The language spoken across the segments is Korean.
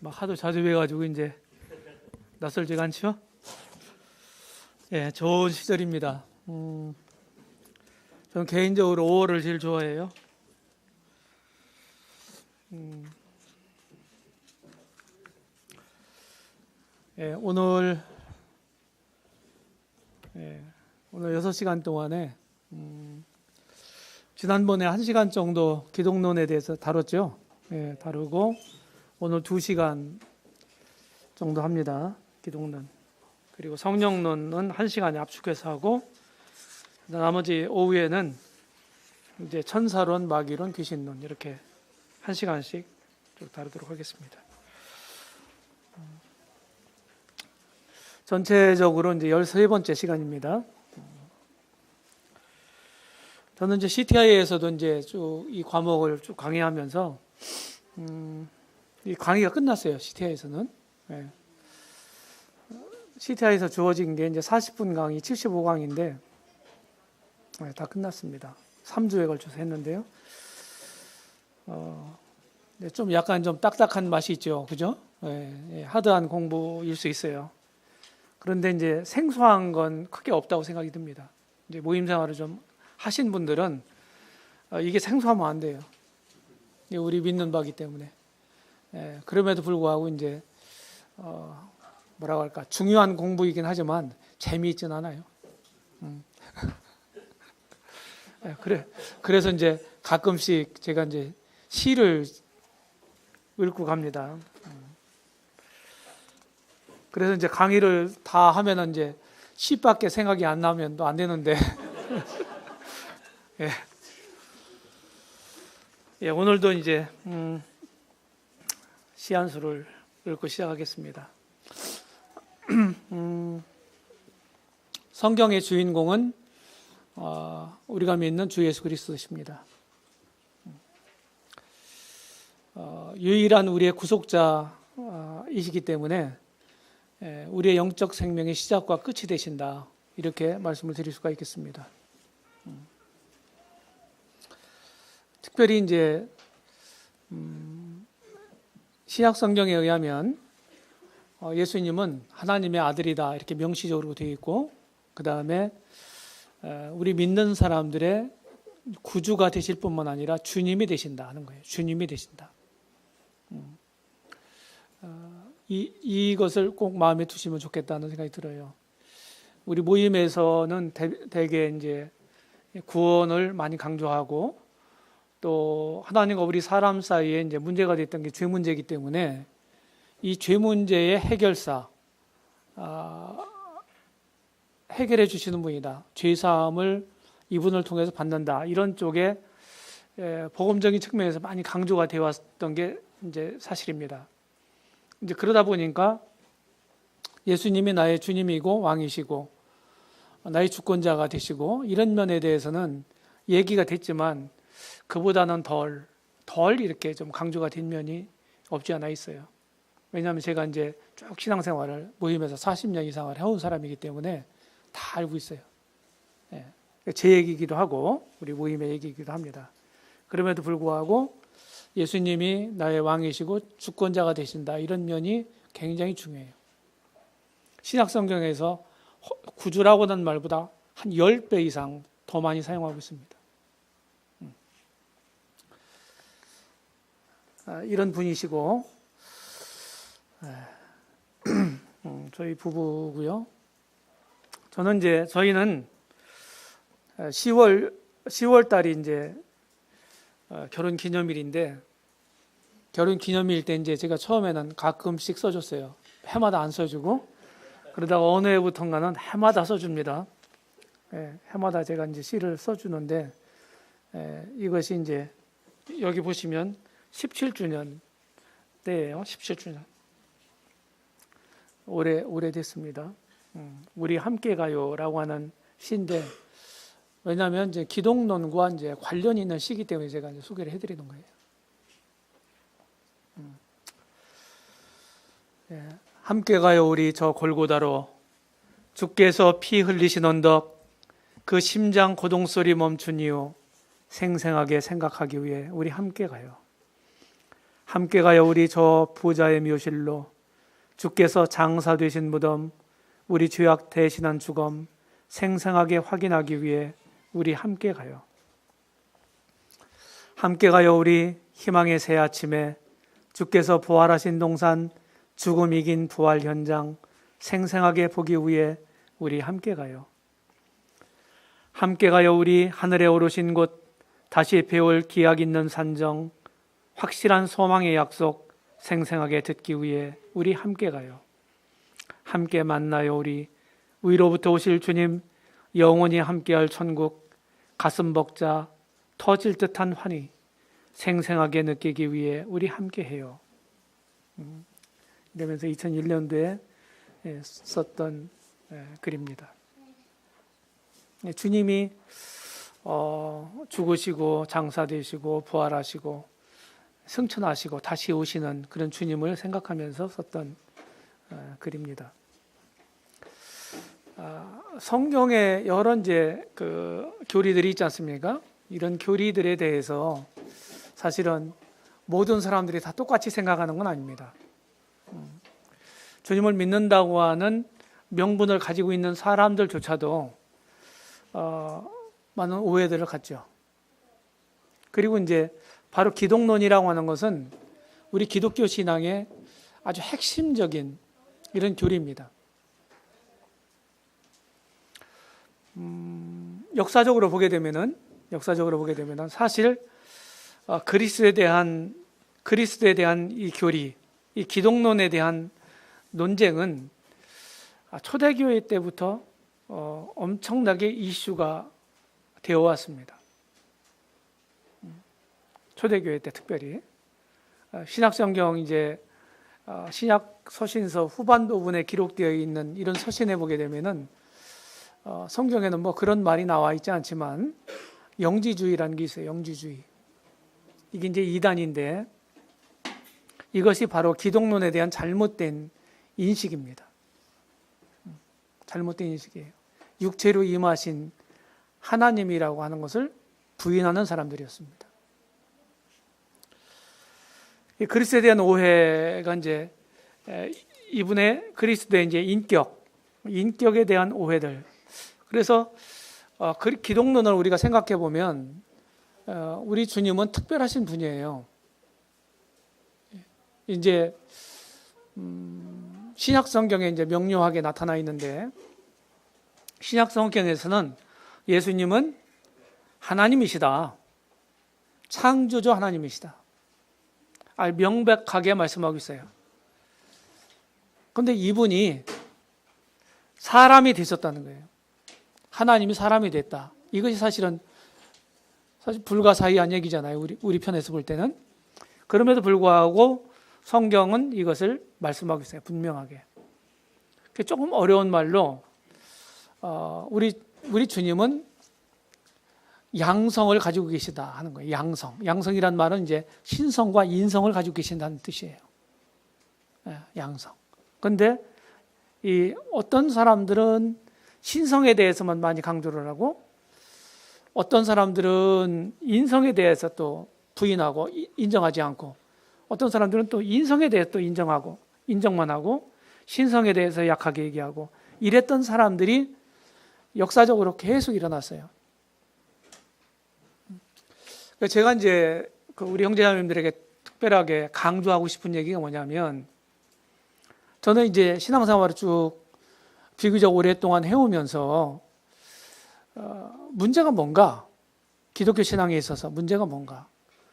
막 하도 자주 뵈가지고 이제 낯설지가 않죠? 예, 좋은 시절입니다. 저는 개인적으로 5월을 제일 좋아해요. 예, 오늘 6시간 동안에 지난번에 1시간 정도 기독론에 대해서 다뤘죠. 예, 다루고 오늘 2시간 정도 합니다. 기독론. 그리고 성령론은 1시간에 압축해서 하고 나머지 오후에는 이제 천사론, 마귀론, 귀신론 이렇게 1시간씩 쭉 다루도록 하겠습니다. 전체적으로 이제 13번째 시간입니다. 저는 이제 CTI에서도 이제 쭉 이 과목을 쭉 강의하면서 이 강의가 끝났어요. CTI에서는. 네. CTI에서 주어진 게 이제 40분 강의, 75강인데 네, 다 끝났습니다. 3주에 걸쳐서 했는데요. 좀 약간 좀 딱딱한 맛이 있죠, 그죠? 네, 하드한 공부일 수 있어요. 그런데 이제 생소한 건 크게 없다고 생각이 듭니다. 이제 모임 생활을 좀 하신 분들은 이게 생소하면 안 돼요. 우리 믿는 바기 때문에. 그럼에도 불구하고 이제 뭐라고 할까, 중요한 공부이긴 하지만 재미있진 않아요. 그래서 이제 가끔씩 제가 이제 시를 읽고 갑니다. 그래서 이제 강의를 다 하면은 이제 시밖에 생각이 안 나면 또 안 되는데. 예. 예, 오늘도 이제 시 한 수를 읽고 시작하겠습니다. 성경의 주인공은 우리가 믿는 주 예수 그리스도십니다. 유일한 우리의 구속자이시기 때문에 우리의 영적 생명의 시작과 끝이 되신다, 이렇게 말씀을 드릴 수가 있겠습니다. 특별히 이제 신약 성경에 의하면 예수님은 하나님의 아들이다, 이렇게 명시적으로 되어 있고, 그 다음에 우리 믿는 사람들의 구주가 되실 뿐만 아니라 주님이 되신다 하는 거예요. 주님이 되신다. 이것을 꼭 마음에 두시면 좋겠다는 생각이 들어요. 우리 모임에서는 대개 이제 구원을 많이 강조하고, 또 하나님과 우리 사람 사이에 이제 문제가 됐던 게 죄 문제이기 때문에 이 죄 문제의 해결사, 해결해 주시는 분이다, 죄 사함을 이분을 통해서 받는다, 이런 쪽에 복음적인 측면에서 많이 강조가 되어 왔던 게 이제 사실입니다. 이제 그러다 보니까 예수님이 나의 주님이고 왕이시고 나의 주권자가 되시고 이런 면에 대해서는 얘기가 됐지만 그보다는 덜 이렇게 좀 강조가 된 면이 없지 않아 있어요. 왜냐하면 제가 이제 쭉 신앙생활을 모임에서 40년 이상을 해온 사람이기 때문에 다 알고 있어요. 제 얘기이기도 하고 우리 모임의 얘기이기도 합니다. 그럼에도 불구하고 예수님이 나의 왕이시고 주권자가 되신다, 이런 면이 굉장히 중요해요. 신약 성경에서 구주라고는 말보다 한 10배 이상 더 많이 사용하고 있습니다. 이런 분이시고 저희 부부고요. 저희는 10월 달이 이제 결혼 기념일인데, 결혼 기념일 때 이제 제가 처음에는 가끔씩 써줬어요. 해마다 안 써주고, 그러다가 어느 해부턴가는 해마다 써줍니다. 해마다 제가 이제 시를 써주는데, 이것이 이제 여기 보시면 17주년 때예요. 17주년. 오래됐습니다. 우리 함께 가요라고 하는 시인데, 왜냐하면 이제 기독론과 이제 관련이 있는 시기 때문에 제가 이제 소개를 해드리는 거예요. 함께 가요 우리 저 골고다로, 주께서 피 흘리신 언덕, 그 심장 고동소리 멈춘 이유 생생하게 생각하기 위해 우리 함께 가요. 함께 가요 우리 저 보좌의 묘실로. 주께서 장사 되신 무덤, 우리 죄악 대신한 주검 생생하게 확인하기 위해 우리 함께 가요. 함께 가요 우리 희망의 새 아침에. 주께서 부활하신 동산, 죽음 이긴 부활 현장 생생하게 보기 위해 우리 함께 가요. 함께 가요 우리 하늘에 오르신 곳, 다시 배울 기약 있는 산정, 확실한 소망의 약속 생생하게 듣기 위해 우리 함께 가요. 함께 만나요 우리 위로부터 오실 주님, 영원히 함께할 천국, 가슴 벅자 터질 듯한 환희 생생하게 느끼기 위해 우리 함께해요. 이러면서 2001년도에 썼던 글입니다. 주님이 죽으시고 장사되시고 부활하시고 승천하시고 다시 오시는 그런 주님을 생각하면서 썼던 글입니다. 성경에 여러 이제 그 교리들이 있지 않습니까? 이런 교리들에 대해서 사실은 모든 사람들이 다 똑같이 생각하는 건 아닙니다. 주님을 믿는다고 하는 명분을 가지고 있는 사람들조차도 많은 오해들을 갖죠. 그리고 이제 바로 기독론이라고 하는 것은 우리 기독교 신앙의 아주 핵심적인 이런 교리입니다. 역사적으로 보게 되면은 사실 그리스도에 대한 이 교리, 이 기독론에 대한 논쟁은 초대교회 때부터 엄청나게 이슈가 되어 왔습니다. 초대교회 때 특별히 신약성경 이제 신약 서신서 후반 부분에 기록되어 있는 이런 서신에 보게 되면은 성경에는 뭐 그런 말이 나와 있지 않지만 영지주의라는 게 있어요. 영지주의. 이게 이제 이단인데 이것이 바로 기독론에 대한 잘못된 인식입니다. 잘못된 인식이에요. 육체로 임하신 하나님이라고 하는 것을 부인하는 사람들이었습니다. 이 그리스도에 대한 오해가 이제 이분의 그리스도의 이제 인격에 대한 오해들. 그래서 기독론을 우리가 생각해 보면 우리 주님은 특별하신 분이에요. 이제 신약 성경에 이제 명료하게 나타나 있는데 신약 성경에서는 예수님은 하나님이시다. 창조주 하나님이시다. 명백하게 말씀하고 있어요. 그런데 이분이 사람이 되셨다는 거예요. 하나님이 사람이 됐다. 이것이 사실 불가사의한 얘기잖아요. 우리 편에서 볼 때는. 그럼에도 불구하고 성경은 이것을 말씀하고 있어요. 분명하게. 조금 어려운 말로 우리 주님은 양성을 가지고 계시다 하는 거예요. 양성이란 말은 이제 신성과 인성을 가지고 계신다는 뜻이에요. 양성. 그런데 이 어떤 사람들은 신성에 대해서만 많이 강조를 하고 어떤 사람들은 인성에 대해서 또 부인하고 인정하지 않고 어떤 사람들은 또 인성에 대해서 또 인정만 하고 신성에 대해서 약하게 얘기하고 이랬던 사람들이 역사적으로 계속 일어났어요. 제가 이제 우리 형제자매님들에게 특별하게 강조하고 싶은 얘기가 뭐냐면 저는 이제 신앙생활을 쭉 비교적 오랫동안 해오면서 문제가 뭔가, 기독교 신앙에 있어서 문제가 뭔가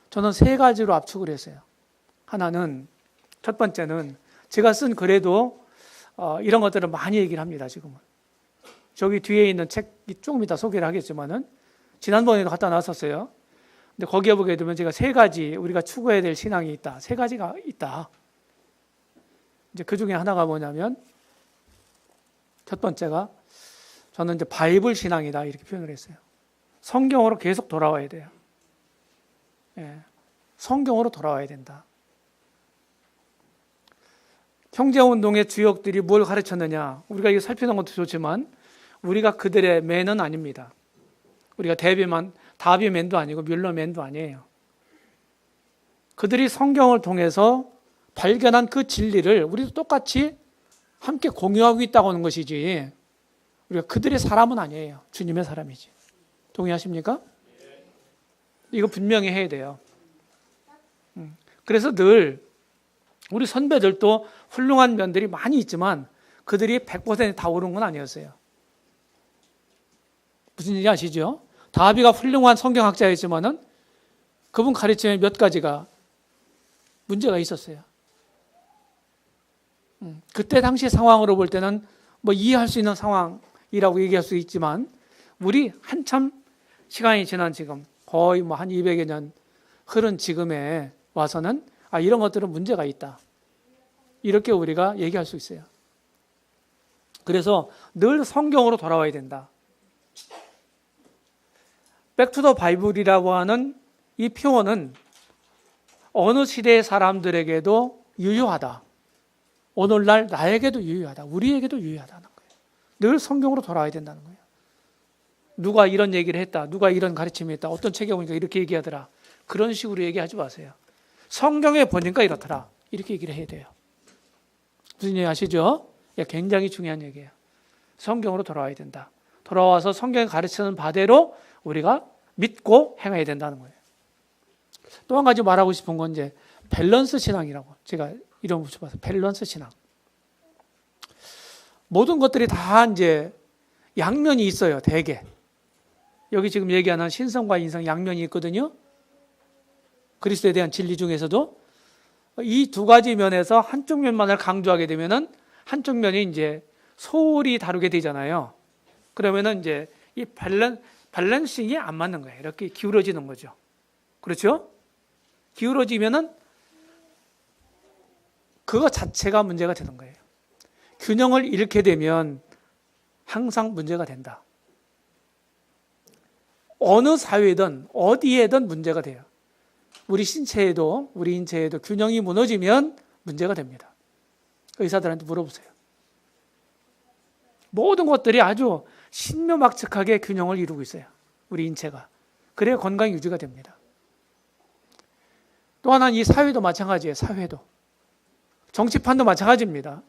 저는 세 가지로 압축을 했어요. 하나는, 첫 번째는 제가 쓴 글에도 이런 것들을 많이 얘기를 합니다. 지금은 저기 뒤에 있는 책이 조금 이따 소개를 하겠지만은 지난번에도 갖다 놨었어요. 근데 거기에 보게 되면 제가 세 가지 우리가 추구해야 될 신앙이 있다. 세 가지가 있다. 이제 그 중에 하나가 뭐냐면 첫 번째가 저는 이제 바이블 신앙이다 이렇게 표현을 했어요. 성경으로 계속 돌아와야 돼요. 성경으로 돌아와야 된다. 형제운동의 주역들이 뭘 가르쳤느냐, 우리가 이거 살피는 것도 좋지만 우리가 그들의 맨은 아닙니다. 우리가 다비맨도 아니고 뮬러맨도 아니에요. 그들이 성경을 통해서 발견한 그 진리를 우리도 똑같이 함께 공유하고 있다고 하는 것이지, 우리가 그들의 사람은 아니에요. 주님의 사람이지. 동의하십니까? 이거 분명히 해야 돼요. 그래서 늘 우리 선배들도 훌륭한 면들이 많이 있지만 그들이 100%다 옳은 건 아니었어요. 무슨 얘기 아시죠? 다비가 훌륭한 성경학자였지만은 그분 가르침에 몇 가지가 문제가 있었어요. 그때 당시 상황으로 볼 때는 뭐 이해할 수 있는 상황이라고 얘기할 수 있지만, 우리 한참 시간이 지난 지금 거의 뭐 한 200여 년 흐른 지금에 와서는 이런 것들은 문제가 있다, 이렇게 우리가 얘기할 수 있어요. 그래서 늘 성경으로 돌아와야 된다. 백투더 바이블이라고 하는 이 표현은 어느 시대의 사람들에게도 유효하다. 오늘날 나에게도 유효하다. 우리에게도 유효하다는 거예요. 늘 성경으로 돌아와야 된다는 거예요. 누가 이런 얘기를 했다. 누가 이런 가르침이 있다. 어떤 책에 보니까 이렇게 얘기하더라. 그런 식으로 얘기하지 마세요. 성경에 보니까 이렇더라. 이렇게 얘기를 해야 돼요. 무슨 얘기 아시죠? 굉장히 중요한 얘기예요. 성경으로 돌아와야 된다. 돌아와서 성경이 가르치는 바대로 우리가 믿고 행해야 된다는 거예요. 또 한 가지 말하고 싶은 건 이제 밸런스 신앙이라고 제가 이름 붙여봐서 밸런스 신앙. 모든 것들이 다 이제 양면이 있어요. 대개. 여기 지금 얘기하는 신성과 인성 양면이 있거든요. 그리스도에 대한 진리 중에서도 이 두 가지 면에서 한쪽 면만을 강조하게 되면은 한쪽 면이 이제 소홀히 다루게 되잖아요. 그러면은 이제 이 밸런싱이 안 맞는 거예요. 이렇게 기울어지는 거죠. 그렇죠? 기울어지면은 그거 자체가 문제가 되는 거예요. 균형을 잃게 되면 항상 문제가 된다. 어느 사회든 어디에든 문제가 돼요. 우리 신체에도 우리 인체에도 균형이 무너지면 문제가 됩니다. 의사들한테 물어보세요. 모든 것들이 아주 신묘막측하게 균형을 이루고 있어요. 우리 인체가. 그래야 건강 유지가 됩니다. 또 하나는 이 사회도 마찬가지예요. 사회도. 정치판도 마찬가지입니다.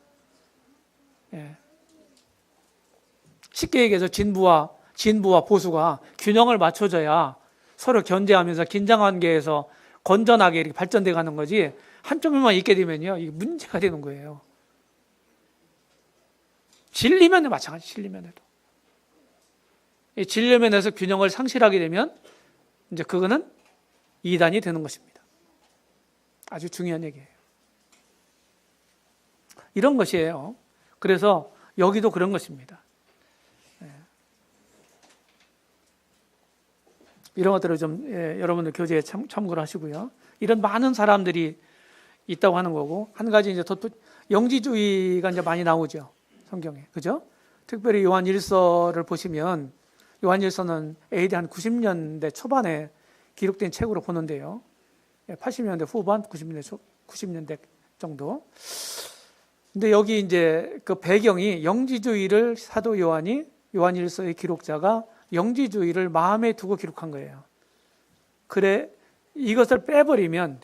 예. 쉽게 얘기해서 진부와 보수가 균형을 맞춰줘야 서로 견제하면서 긴장관계에서 건전하게 이렇게 발전돼 가는 거지, 한쪽만 있게 되면요, 이게 문제가 되는 거예요. 진리면에 마찬가지, 진리면에도. 이 진리면에서 균형을 상실하게 되면 이제 그거는 이단이 되는 것입니다. 아주 중요한 얘기예요. 이런 것이에요. 그래서 여기도 그런 것입니다. 이런 것들을 좀 여러분들 교재에 참고를 하시고요. 이런 많은 사람들이 있다고 하는 거고, 한 가지 이제 영지주의가 이제 많이 나오죠, 성경에, 그죠? 특별히 요한일서를 보시면, 요한일서는 AD 한 90년대 초반에 기록된 책으로 보는데요. 80년대 후반, 90년대 정도. 근데 여기 이제 그 배경이 영지주의를 사도 요한일서의 기록자가 영지주의를 마음에 두고 기록한 거예요. 그래, 이것을 빼버리면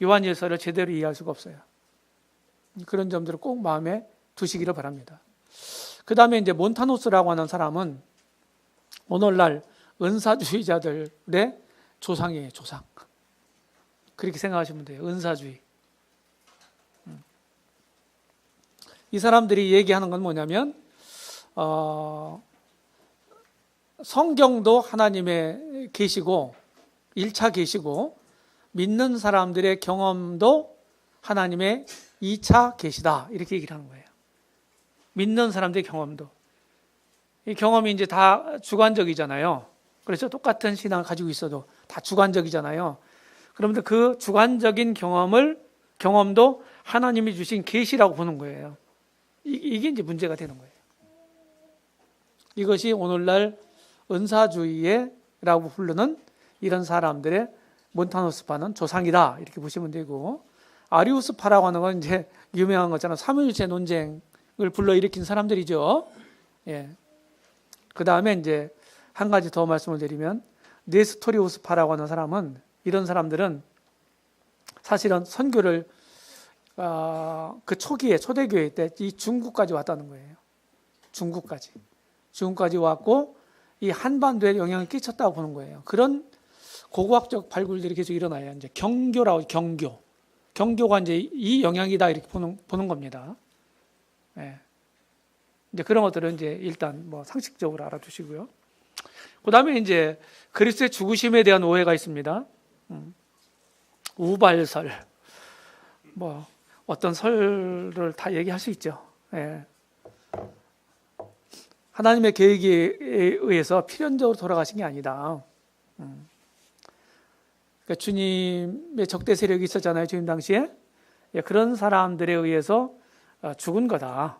요한일서를 제대로 이해할 수가 없어요. 그런 점들을 꼭 마음에 두시기를 바랍니다. 그 다음에 이제 몬타노스라고 하는 사람은 오늘날 은사주의자들의 조상이에요, 조상. 그렇게 생각하시면 돼요. 은사주의. 이 사람들이 얘기하는 건 뭐냐면, 성경도 하나님의 계시고 1차 계시고, 믿는 사람들의 경험도 하나님의 2차 계시다, 이렇게 얘기를 하는 거예요. 믿는 사람들의 경험도. 이 경험이 이제 다 주관적이잖아요. 그래서 똑같은 신앙을 가지고 있어도 다 주관적이잖아요. 그러면 그 주관적인 경험도 하나님이 주신 계시라고 보는 거예요. 이게 이제 문제가 되는 거예요. 이것이 오늘날 은사주의라고 부르는 이런 사람들의 몬타노스파는 조상이다, 이렇게 보시면 되고, 아리우스파라고 하는 건 이제 유명한 거잖아요. 삼위일체 논쟁을 불러일으킨 사람들이죠. 예. 그 다음에 이제 한 가지 더 말씀을 드리면, 네스토리우스파라고 하는 사람은, 이런 사람들은 사실은 선교를 그 초기에 초대교회 때 이 중국까지 왔다는 거예요. 중국까지 왔고 이 한반도에 영향을 끼쳤다고 보는 거예요. 그런 고고학적 발굴들이 계속 일어나요. 이제 경교라고 경교가 이제 이 영향이다 이렇게 보는 겁니다. 예. 이제 그런 것들은 이제 일단 뭐 상식적으로 알아두시고요. 그다음에 이제 그리스도의 죽으심에 대한 오해가 있습니다. 우발설, 뭐 어떤 설을 다 얘기할 수 있죠. 예. 하나님의 계획에 의해서 필연적으로 돌아가신 게 아니다. 그러니까 주님의 적대 세력이 있었잖아요. 주님 당시에. 예, 그런 사람들에 의해서 죽은 거다.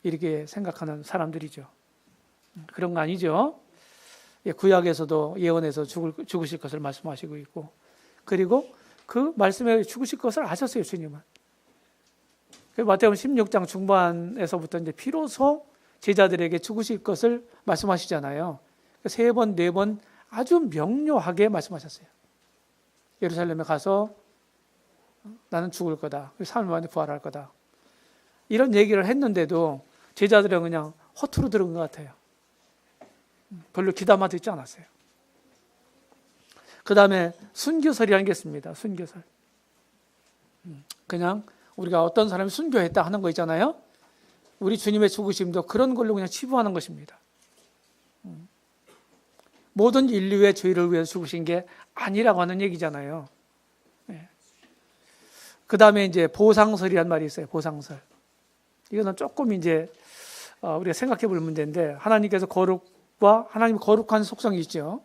이렇게 생각하는 사람들이죠. 그런 거 아니죠. 예, 구약에서도 예언에서 죽으실 것을 말씀하시고 있고, 그리고 그 말씀에 죽으실 것을 아셨어요, 주님은. 마태복음 16장 중반에서부터 이제 비로소 제자들에게 죽으실 것을 말씀하시잖아요. 3번, 4번 아주 명료하게 말씀하셨어요. 예루살렘에 가서 나는 죽을 거다. 3일 만에 부활할 거다. 이런 얘기를 했는데도 제자들은 그냥 허투루 들은 것 같아요. 별로 귀담아 듣지 않았어요. 그 다음에 순교설이라는 게 있습니다. 순교설. 그냥 우리가 어떤 사람이 순교했다 하는 거 있잖아요. 우리 주님의 죽으심도 그런 걸로 그냥 치부하는 것입니다. 모든 인류의 죄를 위해서 죽으신 게 아니라고 하는 얘기잖아요. 네. 그 다음에 이제 보상설이란 말이 있어요. 보상설. 이거는 조금 이제 우리가 생각해 볼 문제인데, 하나님께서 하나님의 거룩한 속성이 있죠.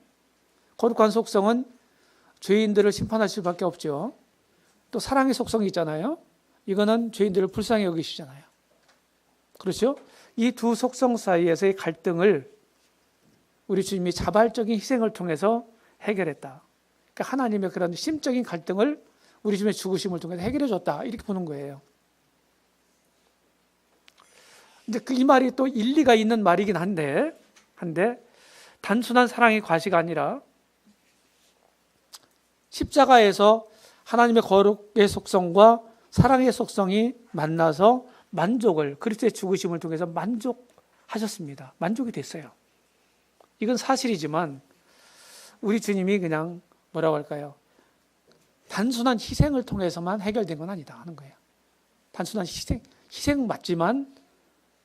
거룩한 속성은 죄인들을 심판할 수밖에 없죠. 또 사랑의 속성이 있잖아요. 이거는 죄인들을 불쌍히 여기시잖아요. 그렇죠? 이 두 속성 사이에서의 갈등을 우리 주님이 자발적인 희생을 통해서 해결했다. 그러니까 하나님의 그런 심적인 갈등을 우리 주님의 죽으심을 통해서 해결해 줬다. 이렇게 보는 거예요. 근데 이 말이 또 일리가 있는 말이긴 한데 단순한 사랑의 과시가 아니라 십자가에서 하나님의 거룩의 속성과 사랑의 속성이 만나서 그리스도의 죽으심을 통해서 만족하셨습니다. 만족이 됐어요. 이건 사실이지만 우리 주님이 그냥 뭐라고 할까요? 단순한 희생을 통해서만 해결된 건 아니다 하는 거예요. 단순한 희생 맞지만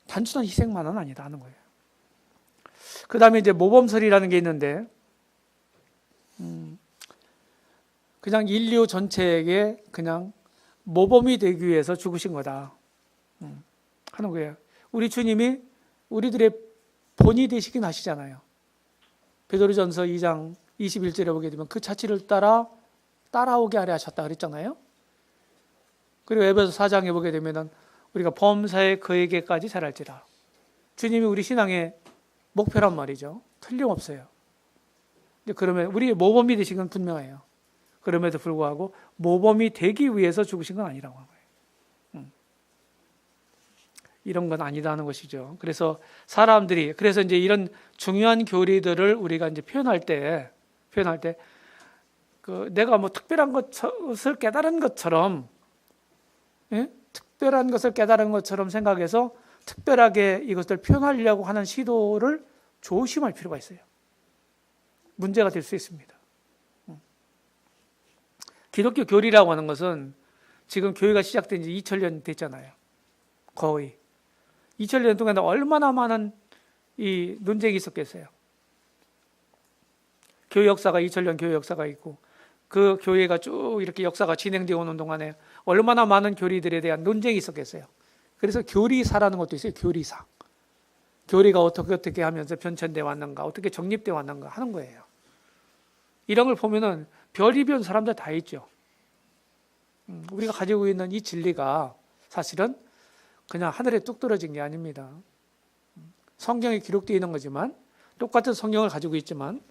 단순한 희생만은 아니다 하는 거예요. 그 다음에 이제 모범설이라는 게 있는데, 그냥 인류 전체에게 그냥 모범이 되기 위해서 죽으신 거다 하는 거예요. 우리 주님이 우리들의 본이 되시긴 하시잖아요. 베드로전서 2장 21절에 보게 되면 그 자취를 따라오게 하려 하셨다 그랬잖아요. 그리고 에베소 4장에 보게 되면 우리가 범사에 그에게까지 자랄지라. 주님이 우리 신앙의 목표란 말이죠. 틀림없어요. 그러면 우리의 모범이 되신 건 분명해요. 그럼에도 불구하고 모범이 되기 위해서 죽으신 건 아니라고 하는 거예요. 이런 건 아니다 하는 것이죠. 그래서 그래서 이제 이런 중요한 교리들을 우리가 이제 표현할 때 내가 뭐 특별한 것을 깨달은 것처럼, 예? 특별한 것을 깨달은 것처럼 생각해서 특별하게 이것을 표현하려고 하는 시도를 조심할 필요가 있어요. 문제가 될 수 있습니다. 기독교 교리라고 하는 것은 지금 교회가 시작된 지 2000년 됐잖아요. 거의 2000년 동안 얼마나 많은 이 논쟁이 있었겠어요. 교회 역사가 2000년 교회 역사가 있고, 그 교회가 쭉 이렇게 역사가 진행되어 오는 동안에 얼마나 많은 교리들에 대한 논쟁이 있었겠어요. 그래서 교리사라는 것도 있어요. 교리사. 교리가 어떻게 하면서 변천되어 왔는가, 어떻게 정립되어 왔는가 하는 거예요. 이런 걸 보면은 별의별 사람들 다 있죠. 우리가 가지고 있는 이 진리가 사실은 그냥 하늘에 뚝 떨어진 게 아닙니다. 성경에 기록되어 있는 거지만, 똑같은 성경을 가지고 있지만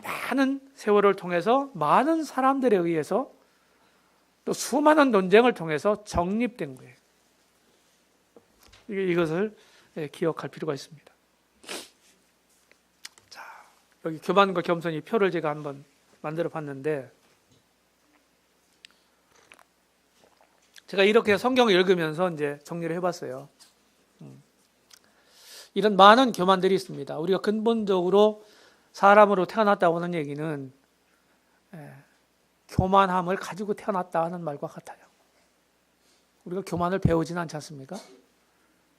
많은 세월을 통해서 많은 사람들에 의해서 또 수많은 논쟁을 통해서 정립된 거예요. 이것을 기억할 필요가 있습니다. 자, 여기 교만과 겸손이 표를 제가 한번 만들어 봤는데, 제가 이렇게 성경을 읽으면서 이제 정리를 해봤어요. 이런 많은 교만들이 있습니다. 우리가 근본적으로 사람으로 태어났다고 하는 얘기는 교만함을 가지고 태어났다 하는 말과 같아요. 우리가 교만을 배우지는 않지 않습니까?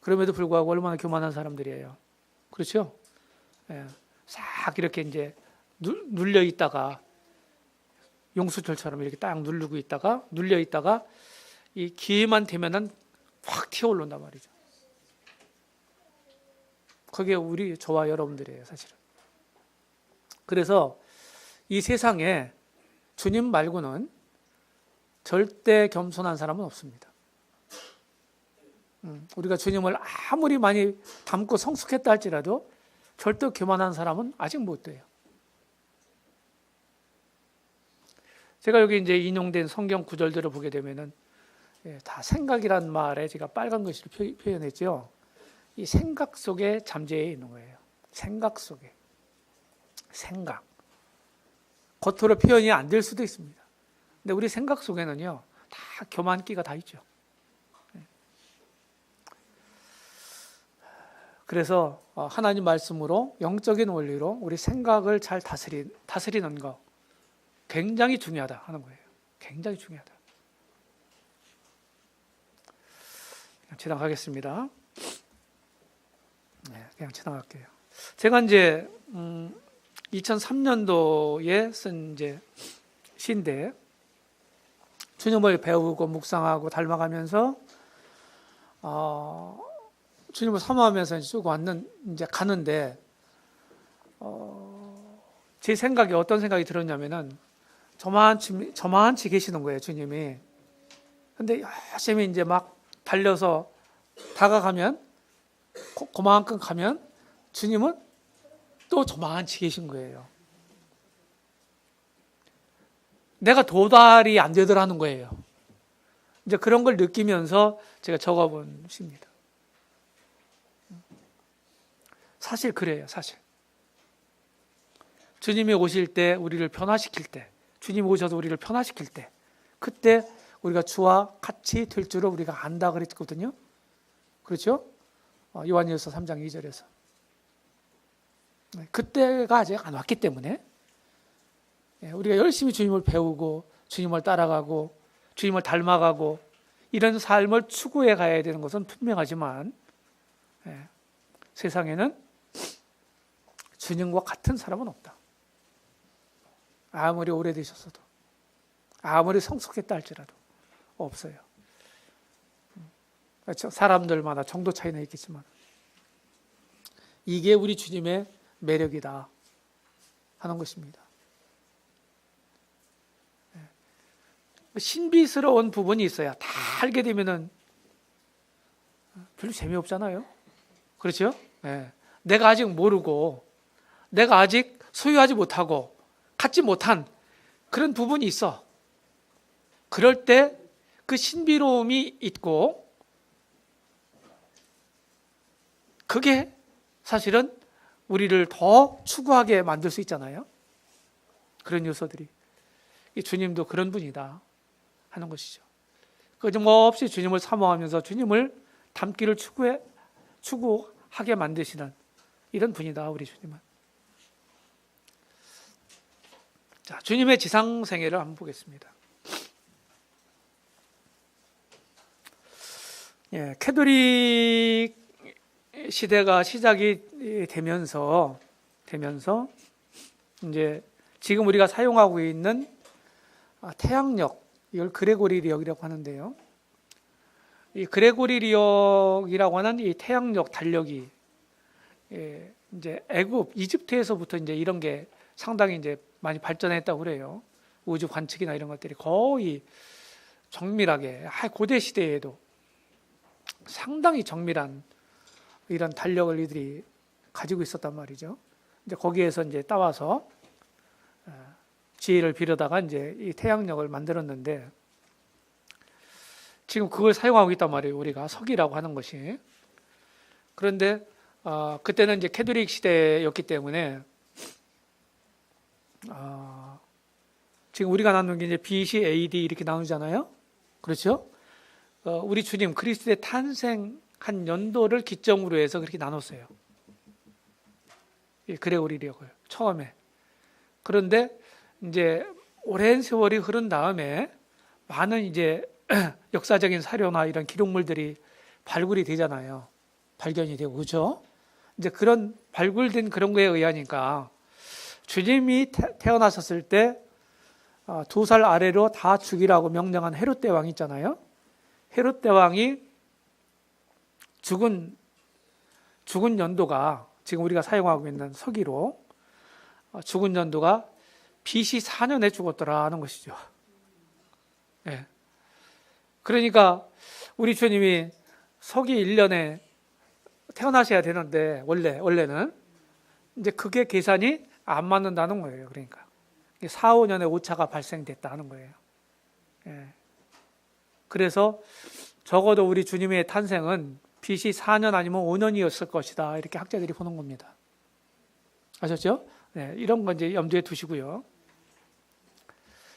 그럼에도 불구하고 얼마나 교만한 사람들이에요. 그렇죠? 싹 이렇게 이제 눌려 있다가 용수철처럼 이렇게 딱 누르고 있다가 눌려 있다가 이 기회만 되면은 확 튀어올른단 말이죠. 그게 저와 여러분들이에요, 사실은. 그래서 이 세상에 주님 말고는 절대 겸손한 사람은 없습니다. 우리가 주님을 아무리 많이 닮고 성숙했다 할지라도 절대 교만한 사람은 아직 못 돼요. 제가 여기 이제 인용된 성경 구절들을 보게 되면은 다 생각이란 말에 제가 빨간 글씨로 표현했죠. 이 생각 속에 잠재해 있는 거예요. 생각 속에. 생각. 겉으로 표현이 안 될 수도 있습니다. 근데 우리 생각 속에는요, 다 교만기가 다 있죠. 그래서 하나님 말씀으로 영적인 원리로 우리 생각을 잘 다스리는 거 굉장히 중요하다 하는 거예요. 굉장히 중요하다. 그냥 지나가겠습니다. 그냥 지나갈게요. 제가 이제 2003년도에 쓴 이제 시인데 주님을 배우고 묵상하고 닮아가면서 주님을 사모하면서 쭉 이제 가는데 제 생각에 어떤 생각이 들었냐면은 저만치 계시는 거예요, 주님이. 근데 열심히 이제 막 달려서 다가가면 그만큼 가면 주님은 또 저만치 계신 거예요. 내가 도달이 안 되더라는 거예요. 이제 그런 걸 느끼면서 제가 적어본 시입니다. 사실 그래요, 사실. 주님이 오실 때 우리를 변화시킬 때, 주님이 오셔서 우리를 변화시킬 때, 그때 우리가 주와 같이 될 줄을 우리가 안다 그랬거든요. 그렇죠? 요한일서 3장 2절에서. 그때가 아직 안 왔기 때문에 우리가 열심히 주님을 배우고 주님을 따라가고 주님을 닮아가고 이런 삶을 추구해 가야 되는 것은 분명하지만 세상에는 주님과 같은 사람은 없다. 아무리 오래되셨어도 아무리 성숙했다 할지라도 없어요. 그렇죠? 사람들마다 정도 차이는 있겠지만 이게 우리 주님의 매력이다 하는 것입니다. 신비스러운 부분이 있어야 다 알게 되면은 별로 재미없잖아요. 그렇죠? 내가 아직 모르고 내가 아직 소유하지 못하고 갖지 못한 그런 부분이 있어. 그럴 때 그 신비로움이 있고 그게 사실은 우리를 더 추구하게 만들 수 있잖아요. 그런 요소들이. 주님도 그런 분이다 하는 것이죠. 끊임없이 주님을 사모하면서 주님을 닮기를 추구하게 만드시는 이런 분이다, 우리 주님은. 자, 주님의 지상생애를 한번 보겠습니다. 캐톨릭 시대가 시작이 되면서 이제 지금 우리가 사용하고 있는 태양력, 이걸 그레고리력이라고 하는데요. 이 그레고리력이라고 하는 이 태양력 달력이 이제 이집트에서부터 이제 이런 게 상당히 이제 많이 발전했다고 그래요. 우주 관측이나 이런 것들이 거의 정밀하게 고대 시대에도 상당히 정밀한 이런 달력을 이들이 가지고 있었단 말이죠. 이제 거기에서 이제 따와서 지혜를 빌어다가 이제 이 태양력을 만들었는데 지금 그걸 사용하고 있단 말이에요. 우리가 석이라고 하는 것이. 그런데 그때는 이제 캐톨릭 시대였기 때문에 지금 우리가 나누는 게 이제 BC, AD 이렇게 나누잖아요. 그렇죠? 우리 주님 그리스도의 탄생한 연도를 기점으로 해서 그렇게 나눴어요. 그레고리력을 처음에. 그런데 이제 오랜 세월이 흐른 다음에 많은 이제 역사적인 사료나 이런 기록물들이 발굴이 되잖아요. 발견이 되고, 그렇죠? 이제 그런 발굴된 그런 거에 의하니까 주님이 태어나셨을 때 2살 아래로 다 죽이라고 명령한 헤롯 대왕이 있잖아요. 헤롯 대왕이 죽은 연도가 지금 우리가 사용하고 있는 서기로 죽은 연도가 BC 4년에 죽었더라 하는 것이죠. 네. 그러니까 우리 주님이 서기 1년에 태어나셔야 되는데 원래는 이제 그게 계산이 안 맞는다는 거예요. 그러니까 4, 5년에 오차가 발생됐다 하는 거예요. 예. 그래서 적어도 우리 주님의 탄생은 BC 4년 아니면 5년이었을 것이다. 이렇게 학자들이 보는 겁니다. 아셨죠? 네, 이런 건 이제 염두에 두시고요.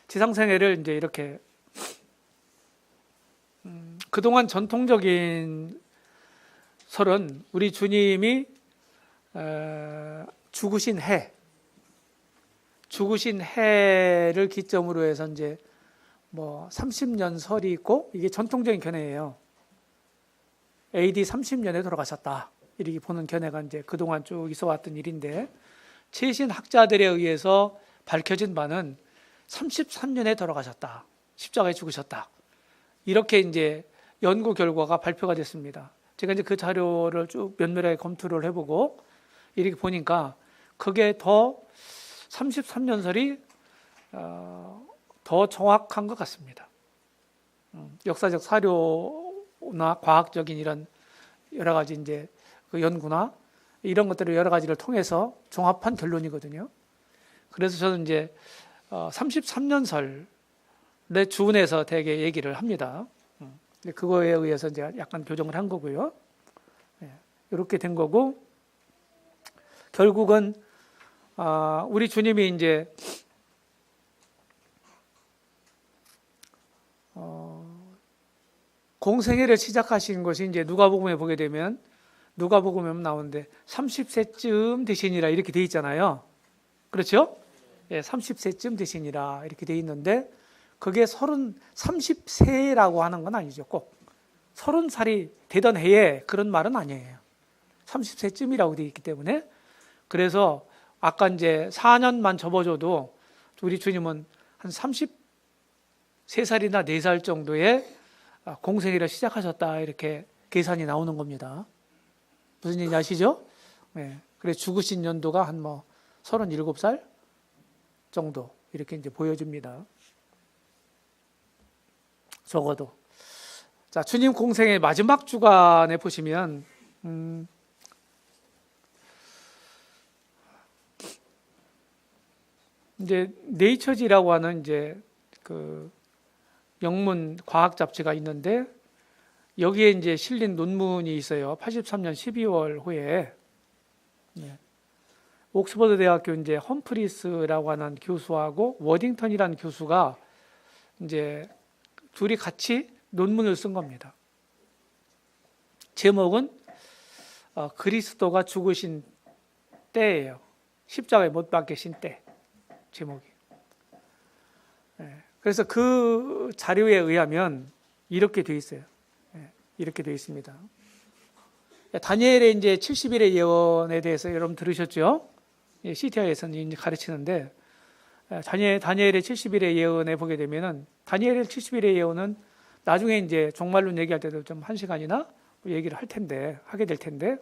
지상생애를 이제 이렇게 그동안 전통적인 설은 우리 주님이 죽으신 해를 기점으로 해서 이제 뭐 30년 설이 있고, 이게 전통적인 견해예요. AD 30년에 돌아가셨다. 이렇게 보는 견해가 이제 그동안 쭉 있어 왔던 일인데, 최신 학자들에 의해서 밝혀진 바는 33년에 돌아가셨다. 십자가에 죽으셨다. 이렇게 이제 연구 결과가 발표가 됐습니다. 제가 이제 그 자료를 쭉 면밀하게 검토를 해보고 이렇게 보니까 그게 더 33년설이 더 정확한 것 같습니다. 역사적 사료나 과학적인 이런 여러 가지 이제 그 연구나 이런 것들을 여러 가지를 통해서 종합한 결론이거든요. 그래서 저는 이제 33년설에 준해서 되게 얘기를 합니다. 그거에 의해서 이제 약간 교정을 한 거고요. 이렇게 된 거고, 결국은 우리 주님이 이제 공생애를 시작하신 것이 이제 누가복음에 보게 되면 누가복음에 나오는데 30세쯤 되시니라 이렇게 돼 있잖아요. 그렇죠? 예, 30세쯤 되시니라 이렇게 돼 있는데 그게 30세라고 하는 건 아니죠. 꼭 30살이 되던 해에 그런 말은 아니에요. 30세쯤이라고 돼 있기 때문에, 그래서 아까 이제 4년만 접어줘도 우리 주님은 한 33살이나 4살 정도의 공생애를 시작하셨다 이렇게 계산이 나오는 겁니다. 무슨 얘기인지 아시죠? 네. 그래서 죽으신 연도가 한 뭐 37살 정도 이렇게 이제 보여집니다. 적어도. 자, 주님 공생의 마지막 주간에 보시면 이제 네이처지라고 하는 이제 그 영문 과학 잡지가 있는데 여기에 이제 실린 논문이 있어요. 83년 12월 후에 옥스퍼드 대학교 이제 험프리스라고 하는 교수하고 워딩턴이라는 교수가 이제 둘이 같이 논문을 쓴 겁니다. 제목은 그리스도가 죽으신 때예요. 십자가에 못 박히신 때 제목이. 그래서 그 자료에 의하면 이렇게 돼 있어요. 이렇게 돼 있습니다. 다니엘의 이제 70일의 예언에 대해서 여러분 들으셨죠? CTI에서는 이제 가르치는데 다니엘의 70일의 예언에 보게 되면은 다니엘의 70일의 예언은 나중에 이제 종말론 얘기할 때도 좀 1시간이나 얘기를 하게 될 텐데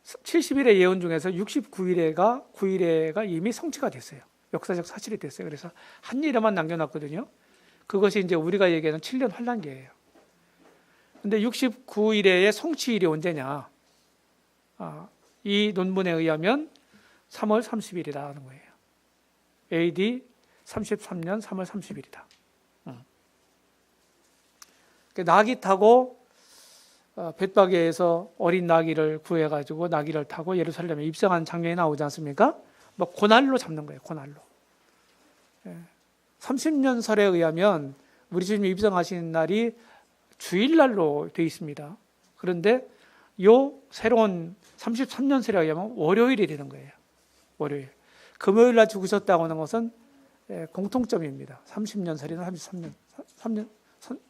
70일의 예언 중에서 69일에가 이미 성취가 됐어요. 역사적 사실이 됐어요. 그래서 한 일에만 남겨놨거든요. 그것이 이제 우리가 얘기하는 7년 환란기예요. 근데 69일의 성취일이 언제냐? 이 논문에 의하면 3월 30일이다 하는 거예요. AD 33년 3월 30일이다. 나귀 타고 벳바게에서 어린 나귀를 구해가지고 나귀를 타고 예루살렘에 입성한 장면이 나오지 않습니까? 뭐 고날로 잡는 거예요. 고날로. 30년설에 의하면 우리 주님이 입성하신 날이 주일날로 되어 있습니다. 그런데 요 새로운 33년 세력에 하면 월요일이 되는 거예요. 월요일. 금요일 날 죽으셨다고 하는 것은 공통점입니다. 30년 설이나 33년, 3년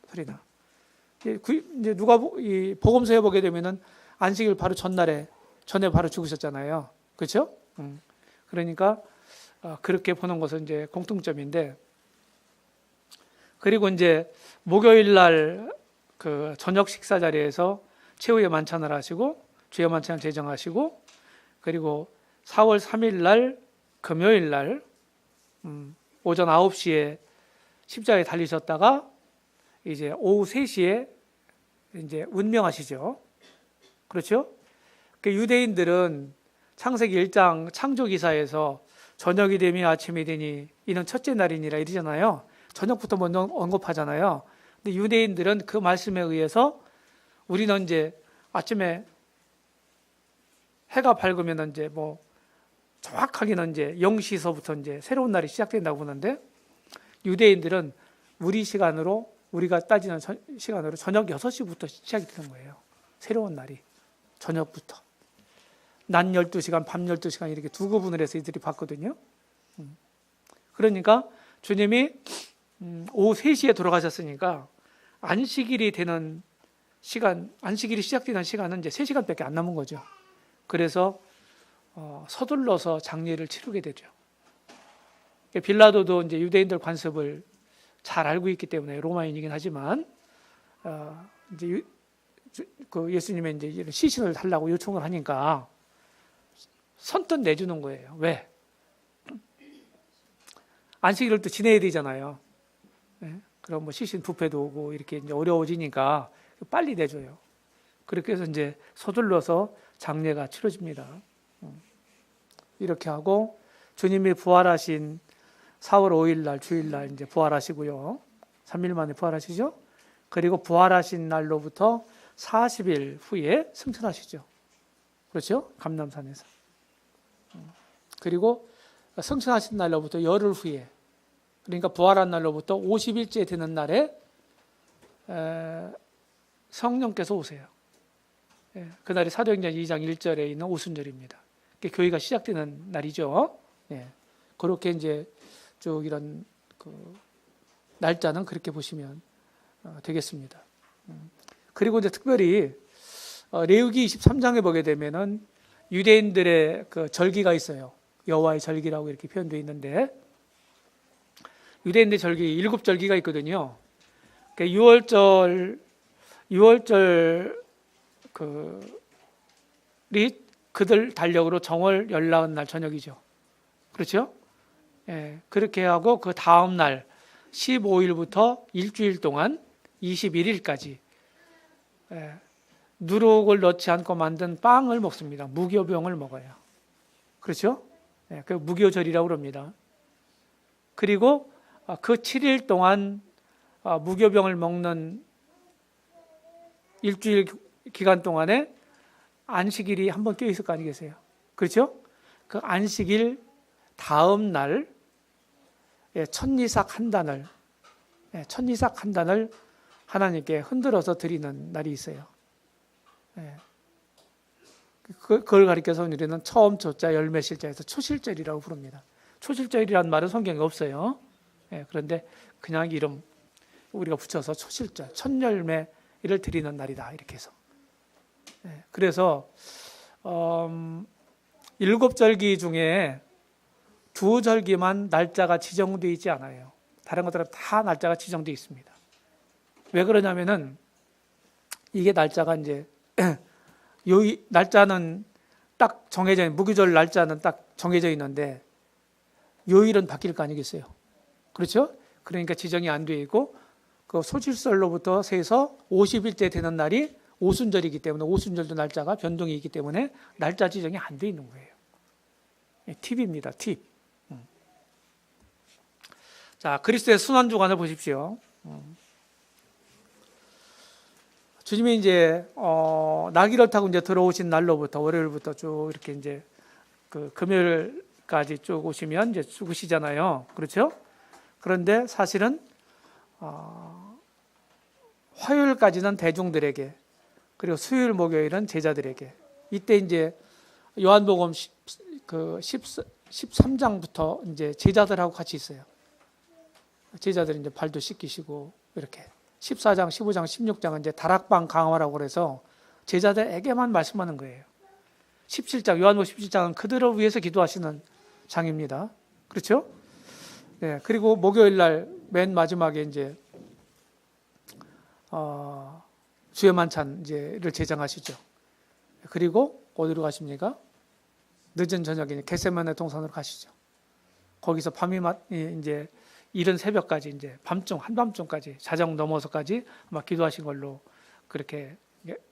설이나. 이제 누가 이 복음서에 보게 되면은 안식일 바로 전에 바로 죽으셨잖아요. 그렇죠? 그러니까 그렇게 보는 것은 이제 공통점인데, 그리고 이제 목요일 날 그 저녁 식사 자리에서 최후의 만찬을 하시고 주의 만찬을 제정하시고, 그리고 4월 3일 날 금요일 날 오전 9시에 십자가에 달리셨다가 이제 오후 3시에 이제 운명하시죠. 그렇죠? 그 유대인들은 창세기 1장 창조기사에서 저녁이 되며 아침이 되니 이는 첫째 날이니라 이러잖아요. 저녁부터 먼저 언급하잖아요. 근데 유대인들은 그 말씀에 의해서 우리는 이제 아침에 해가 밝으면 이제 뭐 정확하게는 이제 0시서부터 이제 새로운 날이 시작된다고 보는데, 유대인들은 우리 시간으로, 우리가 따지는 시간으로 저녁 6시부터 시작이 되는 거예요. 새로운 날이 저녁부터. 낮 12시간, 밤 12시간 이렇게 두 구분을 해서 이들이 봤거든요. 그러니까 주님이 오후 3시에 돌아가셨으니까 안식일이 되는 시간, 안식일이 시작되는 시간은 이제 3시간밖에 안 남은 거죠. 그래서 서둘러서 장례를 치르게 되죠. 빌라도도 이제 유대인들 관습을 잘 알고 있기 때문에 로마인이긴 하지만 이제 그 예수님의 이제 시신을 달라고 요청을 하니까 선뜻 내주는 거예요. 왜? 안식일을 또 지내야 되잖아요. 네? 그럼 뭐 시신 부패도 오고 이렇게 이제 어려워지니까 빨리 내줘요. 그렇게 해서 이제 서둘러서 장례가 치러집니다. 이렇게 하고 주님이 부활하신 4월 5일 날 주일 날 이제 부활하시고요. 3일 만에 부활하시죠. 그리고 부활하신 날로부터 40일 후에 승천하시죠. 그렇죠? 감람산에서. 그리고 승천하신 날로부터 열흘 후에, 그러니까 부활한 날로부터 50일째 되는 날에 성령께서 오세요. 그날이 사도행전 2장 1절에 있는 오순절입니다. 교회가 시작되는 날이죠. 그렇게 이제 쭉 이런 그 날짜는 그렇게 보시면 되겠습니다. 그리고 이제 특별히 레위기 23장에 보게 되면은 유대인들의 그 절기가 있어요. 여호와의 절기라고 이렇게 표현되어 있는데, 유대인들 절기 7절기가 있거든요. 6월절 그리 그들 달력으로 정월 열나은 날 저녁이죠. 그렇죠? 그렇게 하고 그 다음 날 15일부터 일주일 동안 21일까지 누룩을 넣지 않고 만든 빵을 먹습니다. 무교병을 먹어요. 그렇죠? 그 무교절이라고 그럽니다. 그리고 그 7일 동안 무교병을 먹는 일주일 기간 동안에 안식일이 한 번 껴 있을 거 아니겠어요? 그렇죠? 그 안식일 다음 날 천리삭 한 단을 하나님께 흔들어서 드리는 날이 있어요. 그걸 가리켜서 우리는 처음 조자 열매실자에서 초실절이라고 부릅니다. 초실절이라는 말은 성경에 없어요. 그런데 그냥 이름 우리가 붙여서 초실절, 첫 열매를 드리는 날이다 이렇게 해서. 그래서 7절기 중에 2절기만 날짜가 지정되어 있지 않아요. 다른 것들은 다 날짜가 지정되어 있습니다. 왜 그러냐면은 이게 날짜가 이제 요 날짜는 딱 정해져 있는, 무교절 날짜는 딱 정해져 있는데 요일은 바뀔 거 아니겠어요? 그렇죠? 그러니까 지정이 안 되어 있고, 그 소실설로부터 세서 50일째 되는 날이 오순절이기 때문에 오순절도 날짜가 변동이 있기 때문에 날짜 지정이 안 되어 있는 거예요. 팁입니다. 팁. 자, 그리스도의 순환주간을 보십시오. 주님이 이제 나귀를 타고 이제 들어오신 날로부터 월요일부터 쭉 이렇게 이제 그 금요일까지 쭉 오시면 이제 죽으시잖아요. 그렇죠? 그런데 사실은 화요일까지는 대중들에게, 그리고 수요일 목요일은 제자들에게. 이때 이제 요한복음 13장부터 이제 제자들하고 같이 있어요. 제자들이 이제 발도 씻기시고 이렇게 14장, 15장, 16장은 이제 다락방 강화라고 그래서 제자들에게만 말씀하는 거예요. 17장, 요한복음 17장은 그들을 위해서 기도하시는 장입니다. 그렇죠? 네, 그리고 목요일 날 맨 마지막에 이제 주의 만찬 이제를 제정하시죠. 그리고 어디로 가십니까? 늦은 저녁에 겟세마네 동산으로 가시죠. 거기서 밤이 이제 이른 새벽까지 이제 밤중 한밤중까지 자정 넘어서까지 아마 기도하신 걸로 그렇게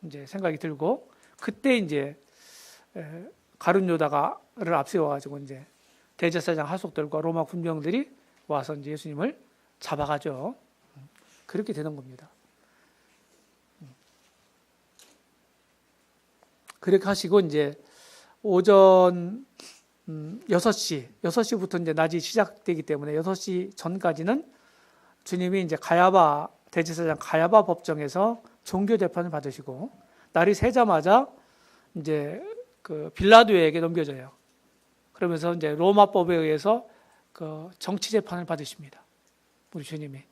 이제 생각이 들고, 그때 이제 가룟 유다를 앞세워 가지고 이제 대제사장 하속들과 로마 군병들이 와서 이제 예수님을 잡아가죠. 그렇게 되는 겁니다. 그렇게 하시고 이제 오전 6시부터 이제 낮이 시작되기 때문에 6시 전까지는 주님이 이제 대제사장 가야바 법정에서 종교 재판을 받으시고, 날이 새자마자 이제 그 빌라도에게 넘겨져요. 그러면서 이제 로마법에 의해서 그 정치 재판을 받으십니다. 우리 주님이.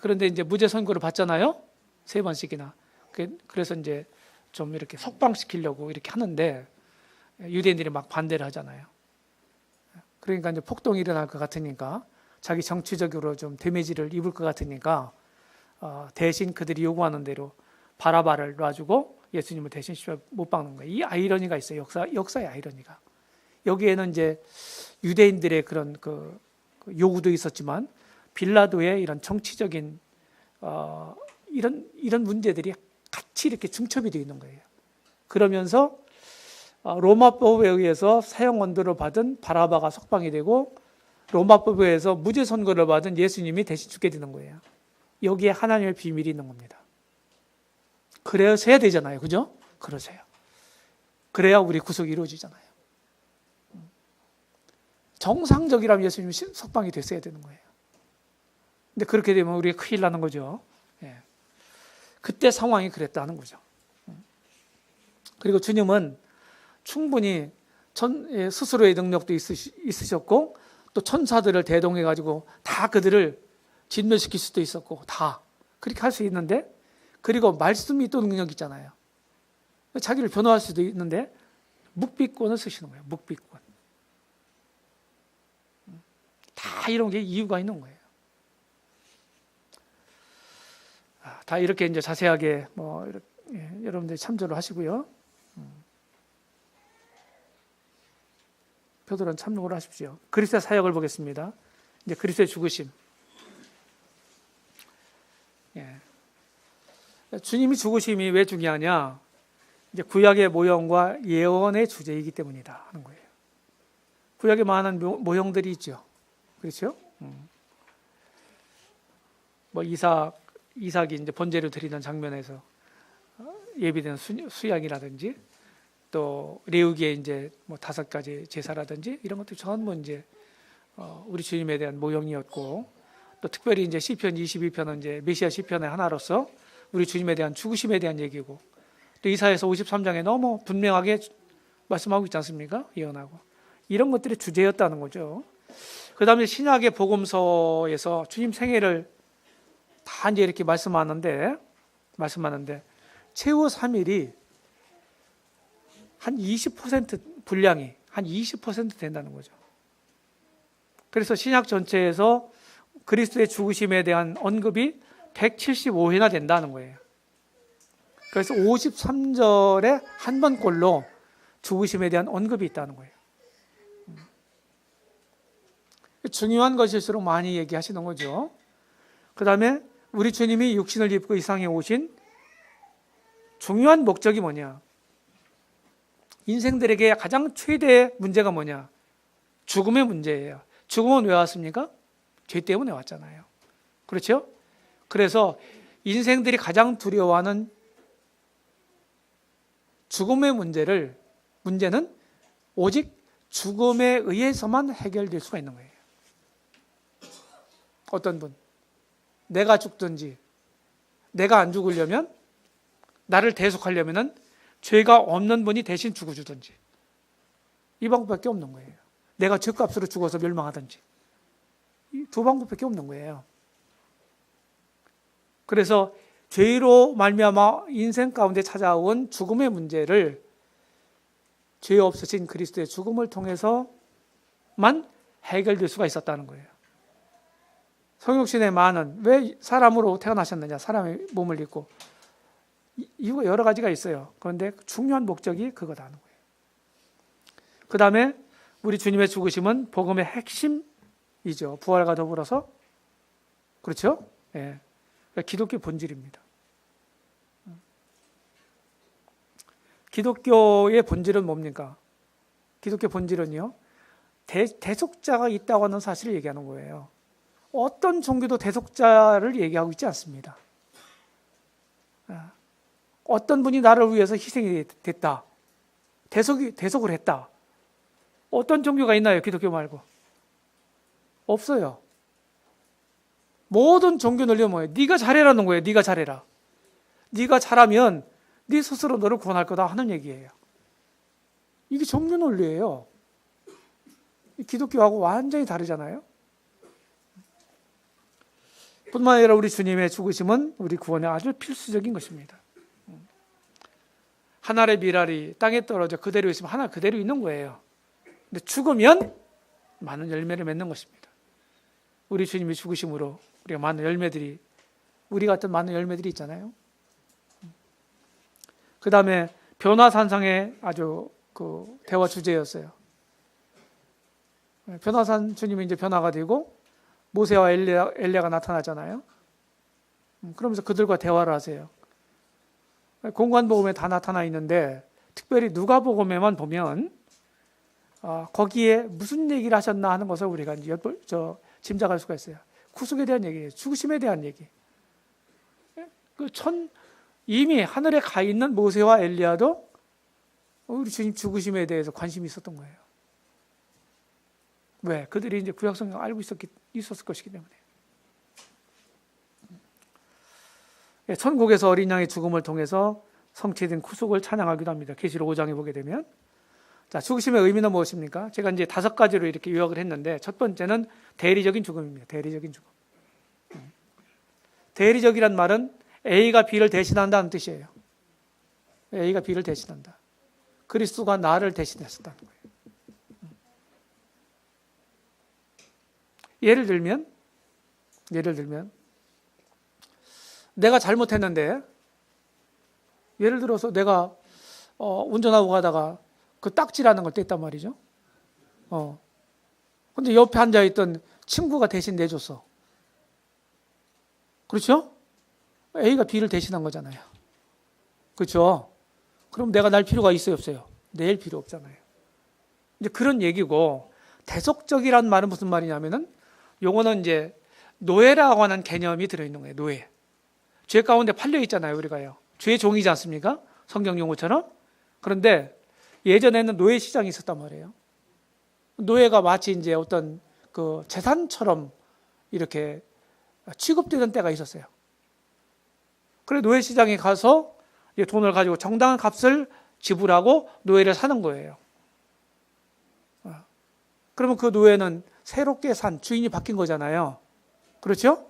그런데 이제 무죄 선고를 받잖아요. 3번씩이나. 그래서 이제 좀 이렇게 석방시키려고 이렇게 하는데 유대인들이 막 반대를 하잖아요. 그러니까 이제 폭동이 일어날 것 같으니까, 자기 정치적으로 좀 데미지를 입을 것 같으니까 대신 그들이 요구하는 대로 바라바를 놔주고 예수님을 대신 못 박는 거예요. 이 아이러니가 있어요. 역사의 아이러니가. 여기에는 이제 유대인들의 그런 그 요구도 있었지만 빌라도의 이런 정치적인 이런 문제들이 같이 이렇게 중첩이 되어 있는 거예요. 그러면서 로마법에 의해서 사형 언도를 받은 바라바가 석방이 되고, 로마법에 의해서 무죄 선고를 받은 예수님이 대신 죽게 되는 거예요. 여기에 하나님의 비밀이 있는 겁니다. 그래서 해야 되잖아요. 그죠? 그러세요. 그래야 우리 구속이 이루어지잖아요. 정상적이라면 예수님이 석방이 됐어야 되는 거예요. 근데 그렇게 되면 우리가 큰일 나는 거죠. 예. 그때 상황이 그랬다는 거죠. 그리고 주님은 충분히 스스로의 능력도 있으셨고, 또 천사들을 대동해 가지고 다 그들을 진멸시킬 수도 있었고, 다 그렇게 할 수 있는데, 그리고 말씀이 또 능력이 있잖아요. 자기를 변호할 수도 있는데 묵비권을 쓰시는 거예요. 묵비권. 다 이런 게 이유가 있는 거예요. 다 이렇게 이제 자세하게 여러분들이 참조를 하시고요. 표들은 참고를 하십시오. 그리스도의 사역을 보겠습니다. 이제 그리스도의 죽으심. 주님이 죽으심이 왜 중요하냐? 이제 구약의 모형과 예언의 주제이기 때문이다 하는 거예요. 구약에 많은 모형들이 있죠. 그렇죠? 뭐 이삭이 이제 번제를 드리는 장면에서 예비된 수양이라든지, 또 레위기에 이제 뭐 5가지 제사라든지 이런 것들이 전부 이제 우리 주님에 대한 모형이었고, 또 특별히 이제 시편 22편은 이제 메시아 시편의 하나로서 우리 주님에 대한 죽으심에 대한 얘기고, 또 이사야서 53장에 너무 분명하게 말씀하고 있지 않습니까? 예언하고. 이런 것들이 주제였다는 거죠. 그 다음에 신약의 복음서에서 주님 생애를 다 이제 이렇게 말씀하는데 최후 3일이 한 20% 분량이 한 20% 된다는 거죠. 그래서 신약 전체에서 그리스도의 죽으심에 대한 언급이 175회나 된다는 거예요. 그래서 53절에 한 번꼴로 죽으심에 대한 언급이 있다는 거예요. 중요한 것일수록 많이 얘기하시는 거죠. 그 다음에 우리 주님이 육신을 입고 이 세상에 오신 중요한 목적이 뭐냐? 인생들에게 가장 최대의 문제가 뭐냐? 죽음의 문제예요. 죽음은 왜 왔습니까? 죄 때문에 왔잖아요. 그렇죠? 그래서 인생들이 가장 두려워하는 죽음의 문제는 오직 죽음에 의해서만 해결될 수가 있는 거예요. 어떤 분, 내가 죽든지 내가 안 죽으려면, 나를 대속하려면은 죄가 없는 분이 대신 죽어주든지, 이 방법밖에 없는 거예요. 내가 죄값으로 죽어서 멸망하든지, 이 두 방법밖에 없는 거예요. 그래서 죄로 말미암아 인생 가운데 찾아온 죽음의 문제를 죄 없으신 그리스도의 죽음을 통해서만 해결될 수가 있었다는 거예요. 성육신의 많은, 왜 사람으로 태어나셨느냐, 사람의 몸을 입고, 이유가 여러 가지가 있어요. 그런데 중요한 목적이 그거다는 거예요. 그 다음에 우리 주님의 죽으심은 복음의 핵심이죠. 부활과 더불어서. 그렇죠? 예. 기독교 본질입니다. 기독교의 본질은 뭡니까? 기독교 본질은요, 대속자가 있다고 하는 사실을 얘기하는 거예요. 어떤 종교도 대속자를 얘기하고 있지 않습니다. 어떤 분이 나를 위해서 희생이 됐다. 대속을 했다. 어떤 종교가 있나요? 기독교 말고. 없어요. 모든 종교는 뭐예요? 네가 잘해라는 거예요. 네가 잘해라. 네가 잘하면 네 스스로 너를 구원할 거다 하는 얘기예요. 이게 종교 논리예요. 기독교하고 완전히 다르잖아요. 뿐만 아니라 우리 주님의 죽으심은 우리 구원에 아주 필수적인 것입니다. 한 알의 밀알이 땅에 떨어져 그대로 있으면 하나 그대로 있는 거예요. 근데 죽으면 많은 열매를 맺는 것입니다. 우리 주님이 죽으심으로 우리가 많은 열매들이, 우리 같은 많은 열매들이 있잖아요. 그 다음에 변화산상의 아주 그 대화 주제였어요. 변화산 주님이 이제 변화가 되고 모세와 엘리야가 나타나잖아요. 그러면서 그들과 대화를 하세요. 공관복음에 다 나타나 있는데 특별히 누가복음에만 보면 거기에 무슨 얘기를 하셨나 하는 것을 우리가 이제 짐작할 수가 있어요. 구속에 대한 얘기예요. 죽으심에 대한 얘기. 이미 하늘에 가 있는 모세와 엘리야도 우리 주님 죽으심에 대해서 관심이 있었던 거예요. 왜? 그들이 이제 구약 성경을 알고 있었을 것이기 때문에. 천국에서 어린 양의 죽음을 통해서 성취된 구속을 찬양하기도 합니다. 계시록 5장에 보게 되면. 자, 죽으심의 의미는 무엇입니까? 제가 이제 5가지로 이렇게 요약을 했는데, 첫 번째는 대리적인 죽음입니다. 대리적인 죽음. 대리적이란 말은 A가 B를 대신한다는 뜻이에요. A가 B를 대신한다. 그리스도가 나를 대신했었다는 거예요. 예를 들면 내가 잘못했는데, 예를 들어서 내가 운전하고 가다가 그 딱지라는 걸 뗐단 말이죠. 근데 옆에 앉아있던 친구가 대신 내줬어. 그렇죠? A가 B를 대신한 거잖아요. 그렇죠? 그럼 내가 날 필요가 있어요, 없어요? 낼 필요 없잖아요. 이제 그런 얘기고, 대속적이란 말은 무슨 말이냐면은, 요거는 이제 노예라고 하는 개념이 들어있는 거예요. 노예. 죄 가운데 팔려 있잖아요, 우리가요. 죄의 종이지 않습니까? 성경 용어처럼. 그런데 예전에는 노예 시장이 있었단 말이에요. 노예가 마치 이제 어떤 그 재산처럼 이렇게 취급되던 때가 있었어요. 그래 노예 시장에 가서 돈을 가지고 정당한 값을 지불하고 노예를 사는 거예요. 그러면 그 노예는 새롭게 산 주인이 바뀐 거잖아요. 그렇죠?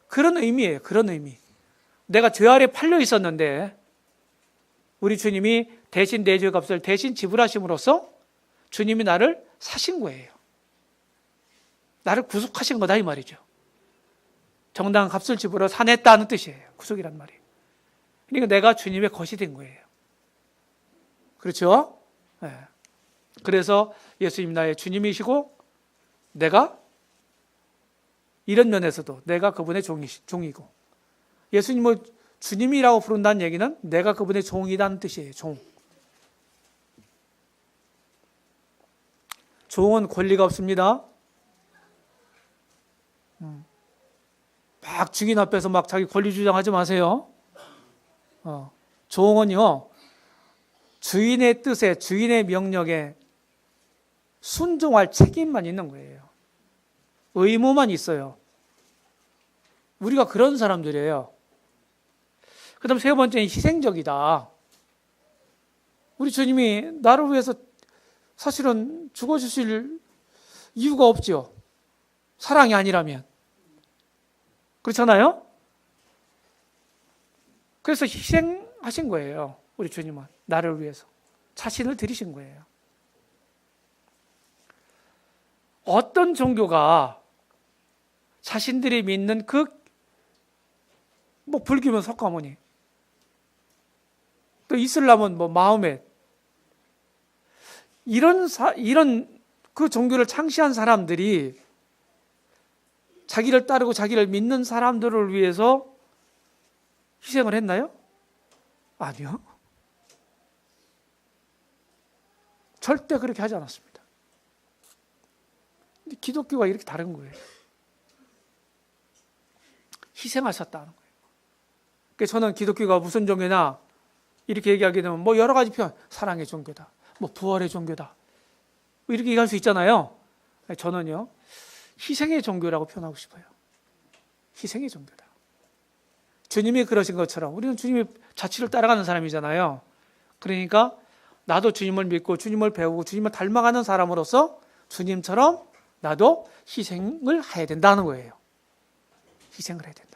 그런 의미예요. 그런 의미. 내가 죄 아래 팔려 있었는데 우리 주님이 대신 내 죄 값을 대신 지불하심으로써 주님이 나를 사신 거예요. 나를 구속하신 거다 이 말이죠. 정당한 값을 지불해 사냈다는 뜻이에요. 구속이란 말이. 그러니까 내가 주님의 것이 된 거예요. 그렇죠? 네. 그래서 예수님 나의 주님이시고 내가 이런 면에서도 내가 그분의 종이고 예수님을 주님이라고 부른다는 얘기는 내가 그분의 종이라는 뜻이에요. 종은 권리가 없습니다. 막 주인 앞에서 막 자기 권리 주장하지 마세요. 종은요, 주인의 뜻에, 주인의 명령에 순종할 책임만 있는 거예요. 의무만 있어요. 우리가 그런 사람들이에요. 그다음 세 번째는 희생적이다. 우리 주님이 나를 위해서 사실은 죽어주실 이유가 없죠. 사랑이 아니라면. 그렇잖아요? 그래서 희생하신 거예요. 우리 주님은 나를 위해서 자신을 드리신 거예요. 어떤 종교가 자신들이 믿는 뭐 불교면 석가모니, 또 이슬람은 뭐 마호멧, 이런 그 종교를 창시한 사람들이 자기를 따르고 자기를 믿는 사람들을 위해서 희생을 했나요? 아니요. 절대 그렇게 하지 않았습니다. 근데 기독교가 이렇게 다른 거예요. 희생하셨다는 거예요. 그래서 저는 기독교가 무슨 종교냐 이렇게 얘기하게 되면 뭐 여러 가지 표현, 사랑의 종교다, 뭐 부활의 종교다, 뭐 이렇게 얘기할 수 있잖아요. 저는요, 희생의 종교라고 표현하고 싶어요. 희생의 종교다. 주님이 그러신 것처럼 우리는 주님의 자취를 따라가는 사람이잖아요. 그러니까 나도 주님을 믿고 주님을 배우고 주님을 닮아가는 사람으로서 주님처럼 나도 희생을 해야 된다는 거예요. 희생을 해야 된다.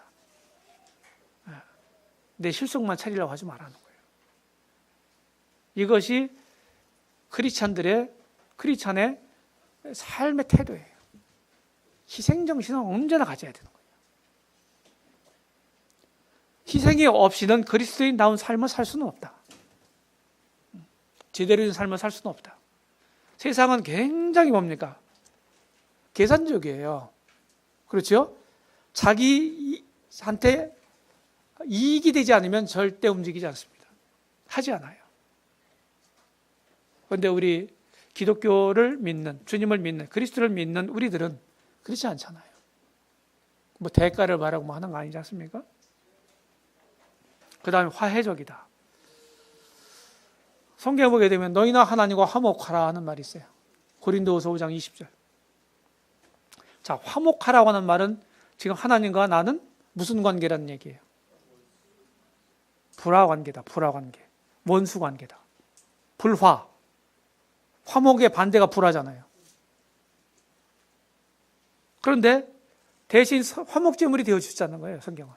내 실속만 차리려고 하지 말라는 거예요. 이것이 크리스찬의 삶의 태도예요. 희생 정신은 언제나 가져야 되는 거예요. 희생이 없이는 그리스도인다운 삶을 살 수는 없다. 제대로 된 삶을 살 수는 없다. 세상은 굉장히 뭡니까? 계산적이에요. 그렇죠? 자기한테 이익이 되지 않으면 절대 움직이지 않습니다. 하지 않아요. 그런데 우리 기독교를 믿는, 주님을 믿는, 그리스도를 믿는 우리들은 그렇지 않잖아요. 뭐 대가를 바라고 뭐 하는 거 아니지 않습니까? 그 다음에 화해적이다. 성경에 보게 되면 너희나 하나님과 화목하라 하는 말이 있어요. 고린도후서 5장 20절. 자, 화목하라고 하는 말은 지금 하나님과 나는 무슨 관계라는 얘기예요? 불화관계다. 불화관계. 원수관계다. 불화. 화목의 반대가 불화잖아요. 그런데 대신 화목제물이 되어주셨다는 거예요, 성경은.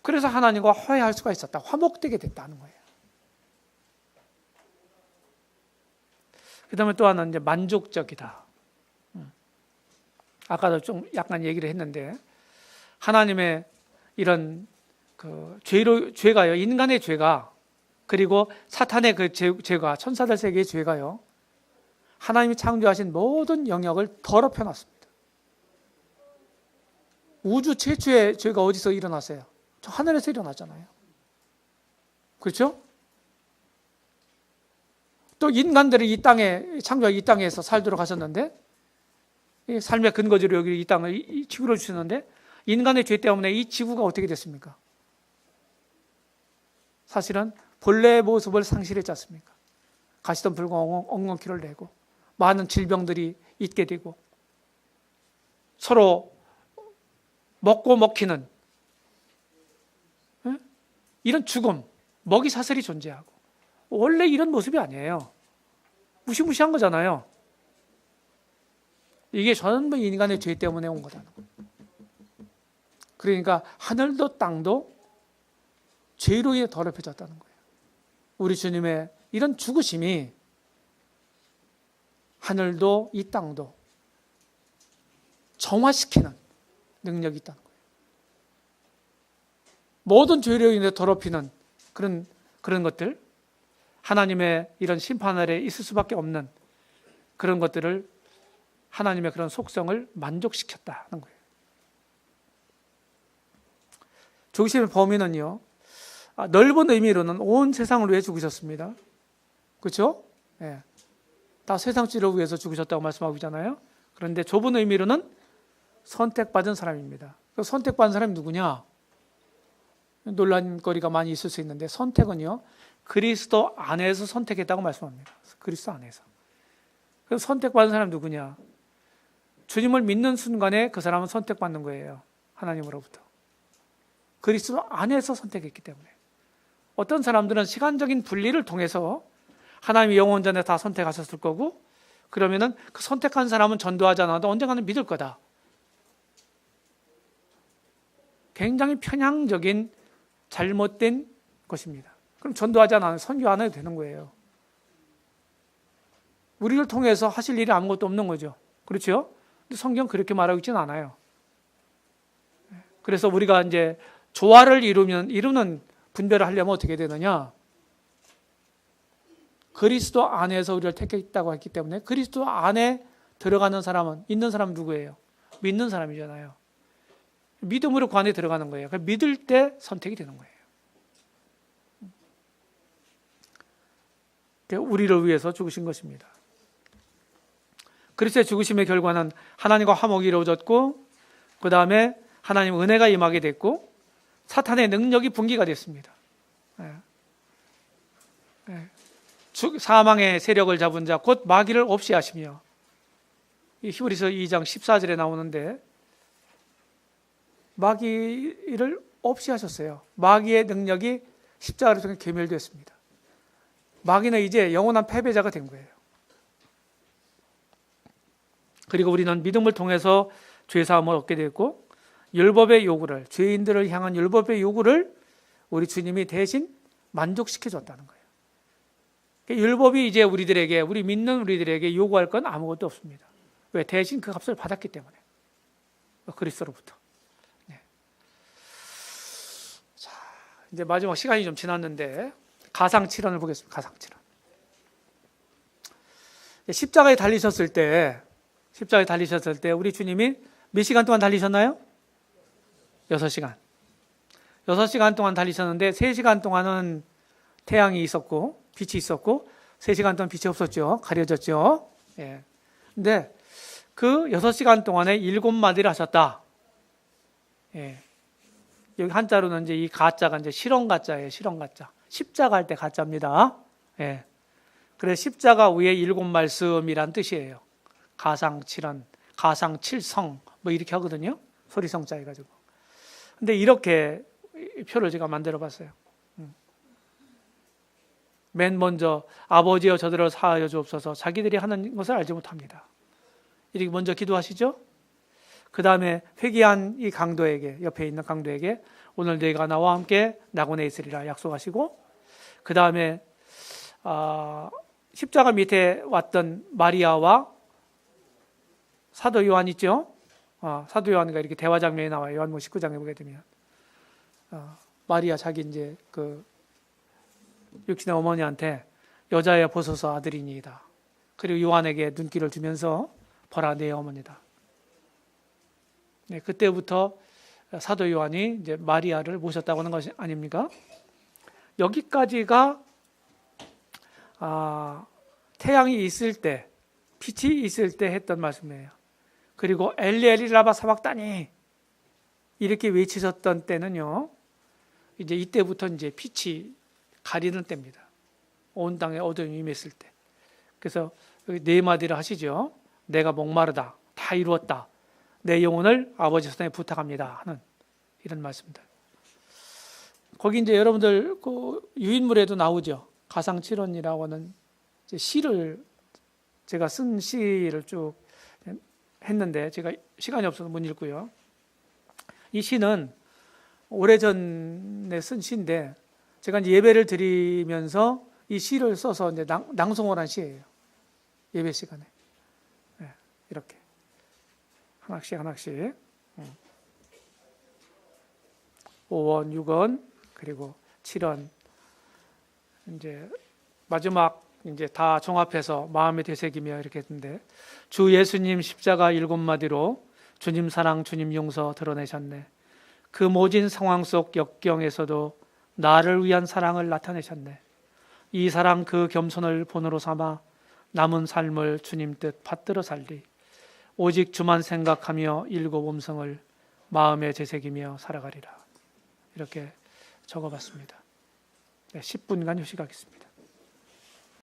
그래서 하나님과 화해할 수가 있었다. 화목되게 됐다는 거예요. 그 다음에 또 하나는 이제 만족적이다. 아까도 좀 약간 얘기를 했는데, 하나님의 이런 죄가요, 인간의 죄가, 그리고 사탄의 그 죄가, 천사들 세계의 죄가요, 하나님이 창조하신 모든 영역을 더럽혀 놨습니다. 우주 최초의 죄가 어디서 일어났어요? 저 하늘에서 일어났잖아요. 그렇죠? 또 인간들이 이 땅에, 창조한 이 땅에서 살도록 하셨는데, 이 삶의 근거지로 여기 이 땅을, 이 지구를 주셨는데, 인간의 죄 때문에 이 지구가 어떻게 됐습니까? 사실은 본래의 모습을 상실했지 않습니까? 가시덤 불과 엉겅퀴를 내고 많은 질병들이 있게 되고 서로 먹고 먹히는 이런 죽음, 먹이 사슬이 존재하고 원래 이런 모습이 아니에요. 무시무시한 거잖아요. 이게 전부 인간의 죄 때문에 온 거잖아요. 그러니까 하늘도 땅도 죄로 인해 더럽혀졌다는 거예요. 우리 주님의 이런 죽으심이 하늘도 이 땅도 정화시키는 능력이 있다는 거예요. 모든 죄로 인해 더럽히는 그런 것들, 하나님의 이런 심판 아래 있을 수밖에 없는 그런 것들을 하나님의 그런 속성을 만족시켰다는 거예요. 죽으심의 범위는요, 넓은 의미로는 온 세상을 위해 죽으셨습니다. 그렇죠? 예. 다 세상 치료를 위해서 죽으셨다고 말씀하고 있잖아요. 그런데 좁은 의미로는 선택받은 사람입니다. 그 선택받은 사람이 누구냐? 논란거리가 많이 있을 수 있는데, 선택은요, 그리스도 안에서 선택했다고 말씀합니다. 그리스도 안에서. 그래서 선택받은 사람이 누구냐? 주님을 믿는 순간에 그 사람은 선택받는 거예요. 하나님으로부터. 그리스도 안에서 선택했기 때문에. 어떤 사람들은 시간적인 분리를 통해서 하나님이 영원 전에 다 선택하셨을 거고, 그러면은 그 선택한 사람은 전도하지 않아도 언젠가는 믿을 거다. 굉장히 편향적인 잘못된 것입니다. 그럼 전도하지 않아도 선교 안 해도 되는 거예요. 우리를 통해서 하실 일이 아무것도 없는 거죠. 그렇죠? 근데 성경 그렇게 말하고 있지는 않아요. 그래서 우리가 이제 조화를 이루는 분별을 하려면 어떻게 되느냐? 그리스도 안에서 우리를 택했다고 했기 때문에 그리스도 안에 들어가는 사람은, 있는 사람은 누구예요? 믿는 사람이잖아요. 믿음으로 그 안에 들어가는 거예요. 그러니까 믿을 때 선택이 되는 거예요. 그러니까 우리를 위해서 죽으신 것입니다. 그리스도의 죽으심의 결과는 하나님과 화목이 이루어졌고, 그 다음에 하나님의 은혜가 임하게 됐고, 사탄의 능력이 분기가 됐습니다. 사망의 세력을 잡은 자 곧 마귀를 없이 하시며, 이 히브리서 2장 14절에 나오는데 마귀를 없이 하셨어요. 마귀의 능력이 십자가를 통해 괴멸됐습니다. 마귀는 이제 영원한 패배자가 된 거예요. 그리고 우리는 믿음을 통해서 죄사함을 얻게 됐고, 율법의 요구를, 죄인들을 향한 율법의 요구를 우리 주님이 대신 만족시켜 줬다는 거예요. 율법이 이제 우리 믿는 우리들에게 요구할 건 아무것도 없습니다. 왜? 대신 그 값을 받았기 때문에. 그리스도로부터. 네. 자, 이제 마지막 시간이 좀 지났는데 가상칠언을 보겠습니다. 가상칠언. 십자가에 달리셨을 때 우리 주님이 몇 시간 동안 달리셨나요? 6시간. 6시간 동안 달리셨는데 3시간 동안은 태양이 있었고 빛이 있었고 3시간 동안 빛이 없었죠. 가려졌죠. 예. 근데 그 6시간 동안에 7마디를 하셨다. 예. 여기 한자로는 이제 이 가짜가 이제 실언가짜예요. 실언가짜. 십자가 할 때 가짜입니다. 예. 그래서 십자가 위에 7말씀이란 뜻이에요. 가상칠언, 가상칠성 뭐 이렇게 하거든요. 소리성자 해가지고. 근데 이렇게 표를 제가 만들어 봤어요. 맨 먼저 아버지여 저들을 사하여 주옵소서. 자기들이 하는 것을 알지 못합니다. 이렇게 먼저 기도하시죠. 그 다음에 회개한 이 강도에게, 옆에 있는 강도에게 오늘 너희가 나와 함께 낙원에 있으리라 약속하시고, 그 다음에 십자가 밑에 왔던 마리아와 사도 요한 있죠. 사도 요한과 이렇게 대화 장면이 나와요. 요한복음 19장에 보게 되면 마리아 자기 이제 그 육신의 어머니한테 여자여 보소서 아들이니이다. 그리고 요한에게 눈길을 주면서 보라 내 어머니다. 네, 그때부터 사도 요한이 이제 마리아를 모셨다고 하는 것이 아닙니까? 여기까지가 태양이 있을 때, 빛이 있을 때 했던 말씀이에요. 그리고 엘리 엘리 라마 사박다니 이렇게 외치셨던 때는요, 이제 이때부터 이제 빛이 가리는 때입니다. 온 땅에 어둠이 임했을 때. 그래서 네 마디를 하시죠. 내가 목마르다. 다 이루었다. 내 영혼을 아버지 손에 부탁합니다. 하는 이런 말씀들. 거기 이제 여러분들 그 유인물에도 나오죠. 가상칠언이라고 하는 시를 제가 쓴 시를 쭉 했는데 제가 시간이 없어서 못 읽고요. 이 시는 오래전에 쓴 시인데 제가 이제 예배를 드리면서 이 시를 써서 이제 낭송을 한 시예요. 예배 시간에. 네, 이렇게 하나씩 5원, 6원, 그리고 7원. 이제 마지막 이제 다 종합해서 마음에 되새기며 이렇게 했는데, 주 예수님 십자가 7마디로 주님 사랑, 주님 용서 드러내셨네. 그 모진 상황 속 역경에서도 나를 위한 사랑을 나타내셨네. 이 사랑 그 겸손을 본으로 삼아 남은 삶을 주님 뜻 받들어 살리. 오직 주만 생각하며 7 음성을 마음에 되새기며 살아가리라. 이렇게 적어봤습니다. 네, 10분간 휴식하겠습니다.